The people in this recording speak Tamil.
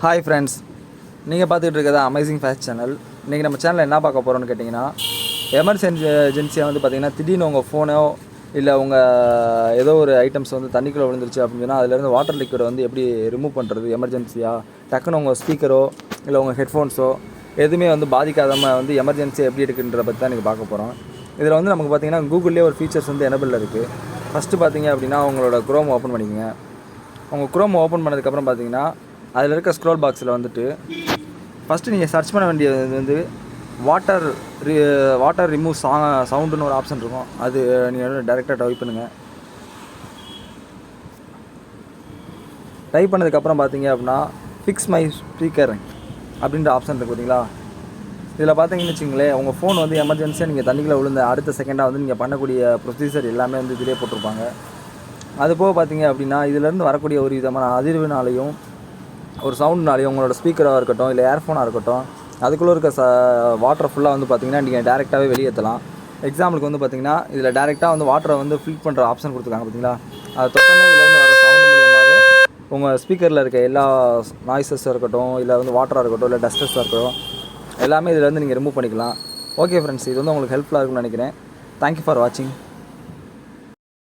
ஹாய் ஃப்ரெண்ட்ஸ், நீங்கள் பார்த்துக்கிட்டு இருக்கிறது அமேசிங் ஃபேக்ட் சேனல். இன்றைக்கி நம்ம சேனலில் என்ன பார்க்க போகிறோம்னு கேட்டிங்கன்னா, எமர்ஜென்சியாக வந்து பார்த்திங்கன்னா திடீர்னு உங்கள் ஃபோனோ இல்லை உங்கள் ஏதோ ஒரு ஐட்டம்ஸ் வந்து தண்ணிக்குள்ளே விழுந்துருச்சு அப்படின்னு சொன்னால் அதிலேருந்து வாட்டர் லிக்விடை வந்து எப்படி ரிமூவ் பண்ணுறது எமர்ஜென்சியாக டக்குன்னு உங்கள் ஸ்பீக்கரோ இல்லை உங்கள் ஹெட்ஃபோன்ஸோ எதுவுமே வந்து பாதிக்காதமாக வந்து எமர்ஜென்சியாக எப்படி இருக்குன்ற பற்றி தான் இன்றைக்கி பார்க்க போகிறோம். இதில் வந்து நமக்கு பார்த்திங்கன்னா கூகுள்லேயே ஒரு ஃபீச்சர்ஸ் வந்து எனபிள் இருக்குது. ஃபஸ்ட்டு பார்த்திங்க அப்படின்னா உங்களோட குரோம் ஓப்பன் பண்ணிக்கோங்க. உங்கள் குரோம் ஓப்பன் பண்ணதுக்கப்புறம் பார்த்திங்கன்னா அதில் இருக்க ஸ்க்ரோல் பாக்ஸில் வந்துட்டு ஃபஸ்ட்டு நீங்கள் சர்ச் பண்ண வேண்டியது வந்து வாட்டர் ரிமூவ் சவுண்டுன்னு ஒரு ஆப்ஷன் இருக்கும். அது நீங்கள் டைரெக்டாக டைப் பண்ணுங்கள். டைப் பண்ணதுக்கப்புறம் பார்த்தீங்க அப்படின்னா ஃபிக்ஸ் மை ஸ்பீக்கர் அப்படின்ற ஆப்ஷன் இருக்குது பார்த்தீங்களா. இதில் பார்த்தீங்கன்னு வச்சுங்களேன், உங்கள் ஃபோன் வந்து எமர்ஜென்சியாக நீங்கள் தண்ணிக்குள்ளே விழுந்த அடுத்த செகண்டாக வந்து நீங்கள் பண்ணக்கூடிய ப்ரொசீஜர் எல்லாமே வந்து இதிலே போட்டிருப்பாங்க. அதுபோக பார்த்தீங்க அப்படின்னா இதிலேருந்து வரக்கூடிய ஒரு விதமான அதிர்வுனாலையும் ஒரு சவுண்ட்னாலையும் உங்களோட ஸ்பீக்கராக இருக்கட்டும் இல்லை ஏர்ஃபோனாக இருக்கட்டும் அதுக்குள்ளே இருக்க வாட்டரை ஃபுல்லாக வந்து பார்த்திங்கன்னா நீங்கள் டேரெக்டாகவே வெளியேற்றலாம். எக்ஸாம்பிளுக்கு வந்து பார்த்திங்கன்னா இதில் டேரெக்டாக வந்து வாட்டரை வந்து ஃபில் பண்ணுற ஆப்ஷன் கொடுத்துருக்காங்க பார்த்தீங்களா. அதை தொட்டனே இதிலேருந்து வர சவுண்டு மூலியமாகவே உங்கள் ஸ்பீக்கரில் இருக்க எல்லா நாய்ஸஸாக இருக்கட்டும் இல்லை வந்து வாட்டராக இருக்கட்டும் இல்லை டஸ்டஸாக இருக்கட்டும் எல்லாமே இதில் வந்து நீங்கள் ரிமூவ் பண்ணிக்கலாம். ஓகே ஃப்ரெண்ட்ஸ், இது வந்து உங்களுக்கு ஹெல்ப்ஃபுல்லாக இருக்கும்னு நினைக்கிறேன். தேங்க்யூ ஃபார் வாட்சிங்.